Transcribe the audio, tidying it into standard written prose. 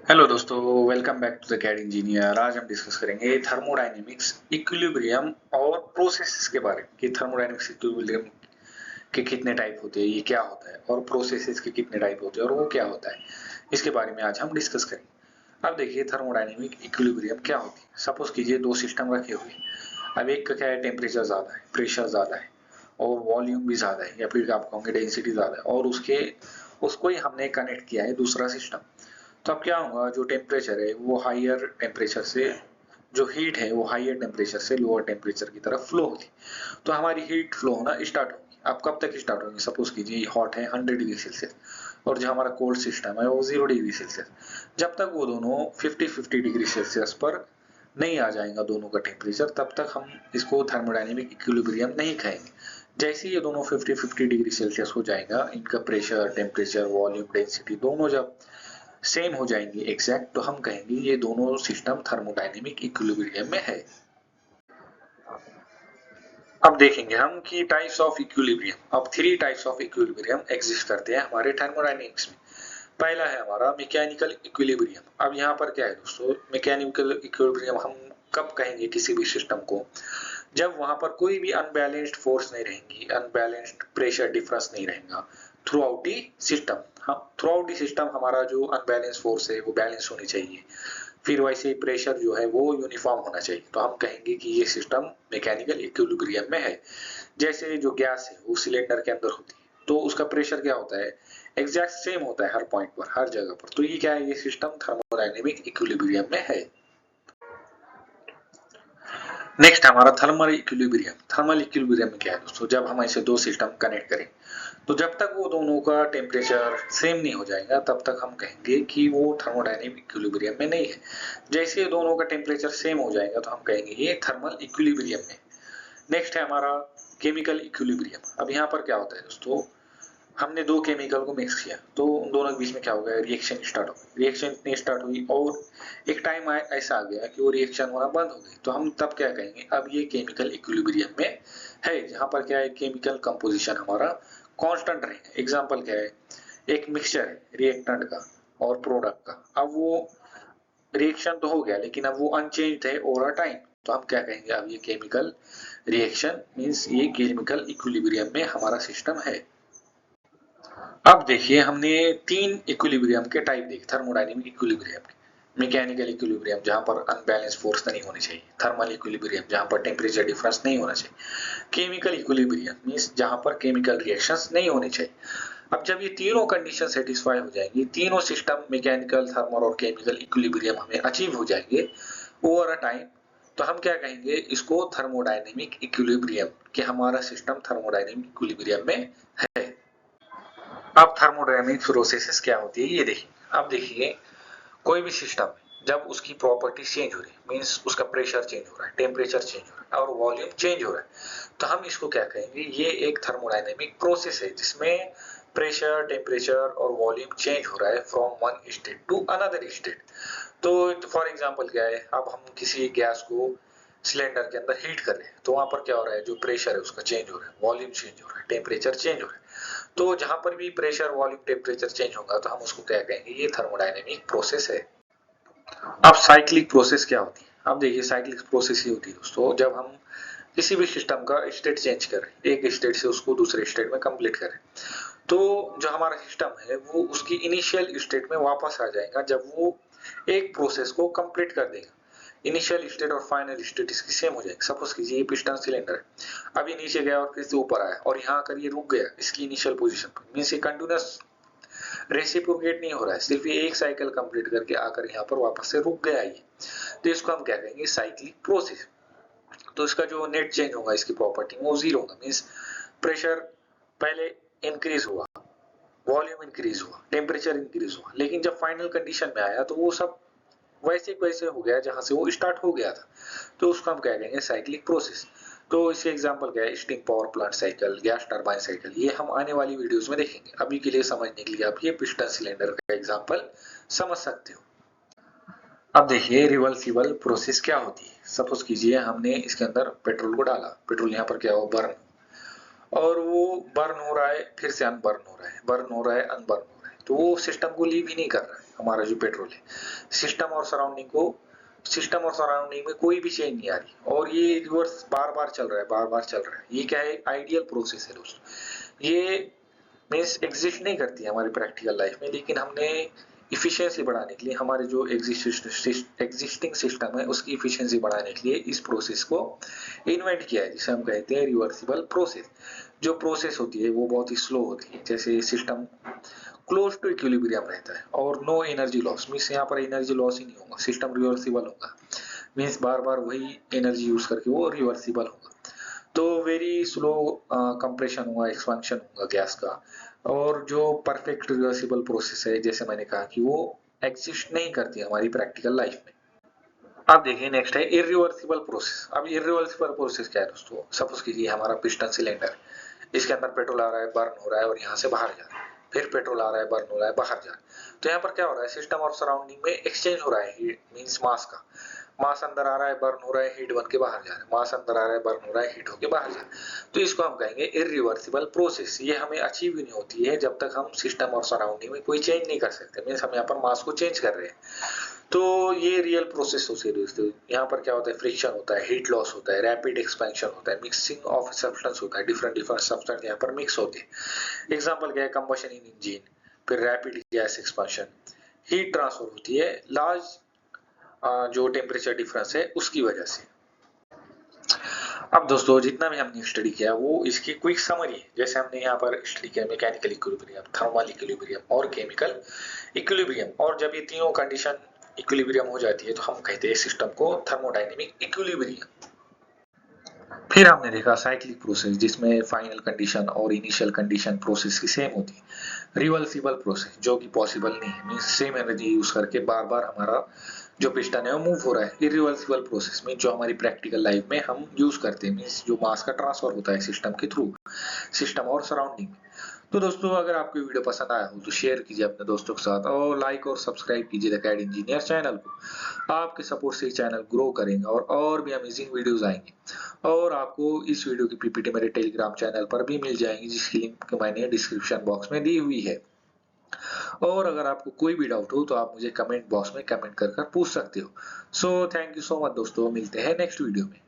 Hello दोस्तों, welcome back to the CAD engineer. आज हम डिस्कस करेंगे थर्मोडायनेमिक्स इक्विलिब्रियम और प्रोसेसेस के बारे में कि थर्मोडायनेमिक्स इक्विलिब्रियम के कितने टाइप होते हैं, ये क्या होता है, और प्रोसेसेस के कितने टाइप होते हैं और वो क्या होता है, इसके बारे में आज हम डिस्कस करेंगे। अब देखिए थर्मोडायनेमिक इक्विलिब्रियम क्या होती है। सपोज कीजिए दो सिस्टम रखे हुए हैं। अब एक का क्या है, टेम्परेचर ज्यादा है, प्रेशर ज्यादा है और वॉल्यूम भी ज्यादा है, या फिर आप कहोगे डेंसिटी ज्यादा है, और उसको ही हमने कनेक्ट किया है दूसरा सिस्टम। तो अब क्या होगा, जो टेम्परेचर है वो हाइयर टेम्परेचर से, जो हीट है वो हाइयर टेम्परेचर से लोअर टेम्परेचर की तरफ फ्लो होती, तो हमारी हीट फ्लो होना स्टार्ट होगी। अब कब तक स्टार्ट होगी, सपोज कीजिए हॉट है 100 डिग्री सेल्सियस और जो हमारा कोल्ड सिस्टम है वो 0 डिग्री सेल्सियस। जब तक वो दोनों 50-50 डिग्री सेल्सियस पर नहीं आ जाएगा दोनों का टेम्परेचर, तब तक हम इसको थर्मोडायनेमिक इक्विलिब्रियम नहीं कहेंगे। जैसे ही ये दोनों 50-50 डिग्री सेल्सियस हो जाएगा, इनका प्रेशर, टेम्परेचर, वॉल्यूम, डेंसिटी दोनों जब सेम हो जाएंगे एग्जैक्ट, तो हम कहेंगे ये दोनों सिस्टम थर्मोडायनेमिक इक्विलिब्रियम में है। अब देखेंगे हम कि टाइप्स ऑफ इक्विलिब्रियम। अब three types of equilibrium exist करते हैं हमारे थर्मोडायनेमिक्स में। पहला है हमारा मैकेनिकल इक्विलिब्रियम। अब यहाँ पर क्या है दोस्तों, मैकेनिकल इक्विलिब्रियम हम कब कहेंगे किसी भी सिस्टम को, जब वहां पर कोई भी अनबैलेंस्ड फोर्स नहीं रहेंगी, अनबैलेंस्ड प्रेशर डिफरेंस नहीं रहेगा थ्रू आउट दी सिस्टम। हम थ्रू आउट दी सिस्टम हमारा जो अनबैलेंस फोर्स है वो बैलेंस होनी चाहिए, फिर वैसे प्रेशर जो है वो यूनिफॉर्म होना चाहिए, तो हम कहेंगे कि ये सिस्टम मैकेनिकल इक्विलिब्रियम में है। जैसे जो गैस है वो सिलेंडर के अंदर होती है, तो उसका प्रेशर क्या होता है, एग्जैक्ट सेम होता है हर पॉइंट पर, हर जगह पर। तो ये क्या है, ये सिस्टम थर्मोडायनेमिक इक्विलिब्रियम में है। नेक्स्ट हमारा थर्मल इक्विलिब्रियम। थर्मल इक्विलिब्रियम में क्या है दोस्तों, जब हम ऐसे दो सिस्टम कनेक्ट करें, तो जब तक वो दोनों का टेम्परेचर सेम नहीं हो जाएगा तब तक हम कहेंगे कि वो थर्मोडायनेमिक इक्विलिब्रियम में नहीं है। जैसे दोनों का टेम्परेचर सेम हो जाएगा तो हम कहेंगे ये थर्मल इक्विलिब्रियम में। नेक्स्ट है हमारा केमिकल इक्विलिब्रियम। अब यहाँ पर क्या होता है दोस्तों, हमने दो केमिकल को मिक्स किया, तो उन दोनों के बीच में क्या हो गया, रिएक्शन स्टार्ट हो गई। रिएक्शन इतनी स्टार्ट हुई और एक टाइम ऐसा आ गया कि वो रिएक्शन होना बंद हो गई, तो हम तब क्या कहेंगे, अब ये केमिकल इक्विलिब्रियम में है, जहां पर क्या है, केमिकल कंपोजिशन हमारा कांस्टेंट रहेगा। एग्जांपल क्या है, एक मिक्सचर है रिएक्टेंट का और प्रोडक्ट का। अब वो रिएक्शन तो हो गया लेकिन अब वो अनचेंज्ड है ओवर टाइम, तो हम क्या कहेंगे, अब ये केमिकल रिएक्शन मींस ये केमिकल इक्विलिब्रियम में हमारा सिस्टम है। अब देखिए हमने तीन इक्विलिब्रियम के टाइप देखे थर्मोडायनेमिक इक्विलिब्रियम के। मैकेनिकल इक्विलिब्रियम जहां पर अनबैलेंस फोर्स नहीं होनी चाहिए, थर्मल इक्विलिब्रियम जहां पर टेम्परेचर डिफरेंस नहीं होना चाहिए, केमिकल इक्विलिब्रियम मींस जहां पर केमिकल रिएक्शंस नहीं होने चाहिए। अब जब ये तीनों कंडीशन सेटिस्फाई हो जाएंगी, तीनों सिस्टम मैकेनिकल, थर्मल और केमिकल इक्विलिब्रियम हमें अचीव हो जाएंगे ओवर अ टाइम, तो हम क्या कहेंगे इसको, थर्मोडायनेमिक इक्विलिब्रियम, कि हमारा सिस्टम थर्मोडायनेमिक इक्विलिब्रियम में है। अब थर्मोडायनेमिक प्रोसेसेस क्या होती है ये देखिए। अब देखिए कोई भी सिस्टम जब उसकी प्रॉपर्टी चेंज हो रही है, मींस उसका प्रेशर चेंज हो रहा है, टेम्परेचर चेंज हो रहा है और वॉल्यूम चेंज हो रहा है, तो हम इसको क्या कहेंगे, ये एक थर्मोडायनेमिक प्रोसेस है जिसमें प्रेशर, टेम्परेचर और वॉल्यूम चेंज हो रहा है from one state to another state. तो फॉर एग्जांपल क्या है, अब हम किसी गैस को सिलेंडर के अंदर हीट कर रहे हैं, तो वहां पर क्या हो रहा है, जो प्रेशर है उसका चेंज हो रहा है, वॉल्यूम चेंज हो रहा है, टेम्परेचर चेंज हो रहा है। तो जहां पर भी प्रेशर, वॉल्यूम, टेम्परेचर चेंज होगा तो हम उसको क्या कहेंगे, ये थर्मोडायनेमिक प्रोसेस है। अब साइक्लिक प्रोसेस क्या होती है। अब देखिए साइक्लिक प्रोसेस ही होती है दोस्तों, जब हम किसी भी सिस्टम का स्टेट चेंज करें, एक स्टेट से उसको दूसरे स्टेट में कंप्लीट करें, तो जो हमारा सिस्टम है वो उसकी इनिशियल स्टेट में वापस आ जाएगा जब वो एक प्रोसेस को कंप्लीट कर देगा। इनिशियल स्टेट और फाइनल स्टेट इसकी सेम हो जाएगी। सपोज कीजिए ये पिस्टन सिलेंडर है, अभी नीचे गया और फिर से ऊपर आया और यहाँ आकर ये रुक गया इसकी इनिशियल पोजीशन पर, मींस ये कंटिन्यूअस रेसिप्रोकेट नहीं हो रहा है, सिर्फ ये एक साइकिल कंप्लीट करके आकर यहाँ पर वापस से रुक गया ये, तो इसको हम क्या कहेंगे, साइक्लिक प्रोसेस। तो इसका जो नेट चेंज होगा इसकी प्रॉपर्टी वो जीरो होगा, मींस प्रेशर पहले इंक्रीज हुआ, वॉल्यूम इंक्रीज हुआ, टेम्परेचर इंक्रीज हुआ, लेकिन जब फाइनल कंडीशन में आया तो वो सब वैसे वैसे हो गया जहां से वो स्टार्ट हो गया था, तो उसको हम क्या कहेंगे, साइक्लिक प्रोसेस। तो इसके एग्जांपल क्या है, steam power plant cycle, gas turbine cycle, ये हम आने वाली वीडियोस में देखेंगे। अभी के लिए समझने के लिए आप ये पिस्टन सिलेंडर का एग्जांपल समझ सकते हो। अब देखिए रिवर्सिबल प्रोसेस क्या होती है। सपोज कीजिए हमने इसके अंदर पेट्रोल को डाला, पेट्रोल यहाँ पर क्या हो, बर्न, और वो बर्न हो रहा है, फिर से अनबर्न हो रहा है, बर्न हो रहा है, अनबर्न हो रहा है, तो वो सिस्टम को लीव ही नहीं कर रहा है। हमारा जो पेट्रोल है सिस्टम और सराउंडिंग में कोई भी चेंज नहीं आ रही और ये रिवर्स बार बार चल रहा है, बार बार चल रहा है। ये क्या है, आइडियल प्रोसेस है दोस्तों। ये मीन्स एग्जिस्ट नहीं करती है हमारी प्रैक्टिकल लाइफ में, लेकिन हमने इफिशियंसी बढ़ाने के लिए हमारे जो एग्जिस्टिंग सिस्टम है उसकी इफिशियंसी बढ़ाने के लिए इस प्रोसेस को इन्वेंट किया है, जिसे हम कहते हैं रिवर्सिबल प्रोसेस। जो प्रोसेस होती है वो बहुत ही स्लो होती है, जैसे सिस्टम क्लोज टू इक्विलिब्रियम रहता है और नो एनर्जी लॉस, मीन्स यहाँ पर एनर्जी लॉस ही नहीं होगा, सिस्टम रिवर्सिबल होगा, मीन्स बार बार वही एनर्जी यूज करके वो रिवर्सिबल होगा। तो वेरी स्लो कंप्रेशन होगा, एक्सपेंशन होगा गैस का, और जो परफेक्ट रिवर्सिबल प्रोसेस है जैसे मैंने कहा कि वो एग्जिस्ट नहीं करती हमारी प्रैक्टिकल लाइफ में। अब देखिए नेक्स्ट है इरिवर्सिबल प्रोसेस। अब इरिवर्सिबल प्रोसेस क्या है दोस्तों, सपोज कीजिए हमारा पिस्टन सिलेंडर, इसके अंदर पेट्रोल आ रहा है, बर्न हो रहा है और यहाँ से बाहर जा रहा है, फिर पेट्रोल आ रहा है, बर्न हो रहा है, बाहर जा रहा है। तो यहाँ पर क्या हो रहा है, सिस्टम और सराउंडिंग में एक्सचेंज हो रहा है, मीन्स मास का। मास अंदर आ रहा है, बर्न हो रहा है, हीट बन के बाहर जा रहा है, मास अंदर आ रहा है, बर्न हो रहा है, हीट होके बाहर जा रहा है। तो इसको हम कहेंगे इरिवर्सिबल प्रोसेस। ये हमें अचीव ही नहीं होती है जब तक हम सिस्टम और सराउंडिंग में कोई चेंज नहीं कर सकते, मीन्स हम यहाँ पर मास को चेंज कर रहे हैं। तो ये रियल प्रोसेस होती है दोस्तों। यहाँ पर क्या होता है, फ्रिक्शन होता है, हीट लॉस होता है, रैपिड एक्सपेंशन होता है, मिक्सिंग ऑफ सब्सटेंस होता है, डिफरेंट डिफरेंट सब्सटेंस यहाँ पर मिक्स होते हैं। एग्जांपल क्या है, कंबशन इन इंजन, फिर rapid gas expansion, heat transfer होती है लार्ज जो टेम्परेचर डिफरेंस है उसकी वजह से। अब दोस्तों जितना भी हमने स्टडी किया वो इसकी क्विक समरी है। जैसे हमने यहाँ पर स्टडी किया मैकेनिकल इक्विलिब्रियम, थर्मल इक्विलिब्रियम और केमिकल इक्विलिब्रियम, और जब ये तीनों कंडीशन इक्विलिब्रियम हो जाती है तो हम कहते हैं सिस्टम को थर्मोडायनेमिक इक्विलिब्रियम। फिर हमने देखा साइक्लिक प्रोसेस, जिसमें फाइनल कंडीशन और इनिशियल कंडीशन प्रोसेस की सेम होती है। रिवर्सिबल प्रोसेस जो कि पॉसिबल नहीं है, मींस सेम एनर्जी यूज करके बार बार हमारा जो पिस्टन है वो मूव हो रहा है। इरिवर्सिबल प्रोसेस में जो हमारी प्रैक्टिकल लाइफ में हम यूज करते हैं, मींस जो मास का ट्रांसफर होता है सिस्टम के थ्रू, सिस्टम और सराउंडिंग में। तो दोस्तों अगर आपको वीडियो पसंद आया हो तो शेयर कीजिए अपने दोस्तों के साथ और लाइक और सब्सक्राइब कीजिए द कैड इंजीनियर चैनल को। आपके सपोर्ट से चैनल ग्रो करेंगे और भी अमेजिंग वीडियोस आएंगे। और आपको इस वीडियो की पीपीटी मेरे टेलीग्राम चैनल पर भी मिल जाएंगी, जिसकी लिंक मैंने डिस्क्रिप्शन बॉक्स में दी हुई है। और अगर आपको कोई भी डाउट हो तो आप मुझे कमेंट बॉक्स में कमेंट कर पूछ सकते हो। So thank you so much दोस्तों, मिलते हैं नेक्स्ट वीडियो में।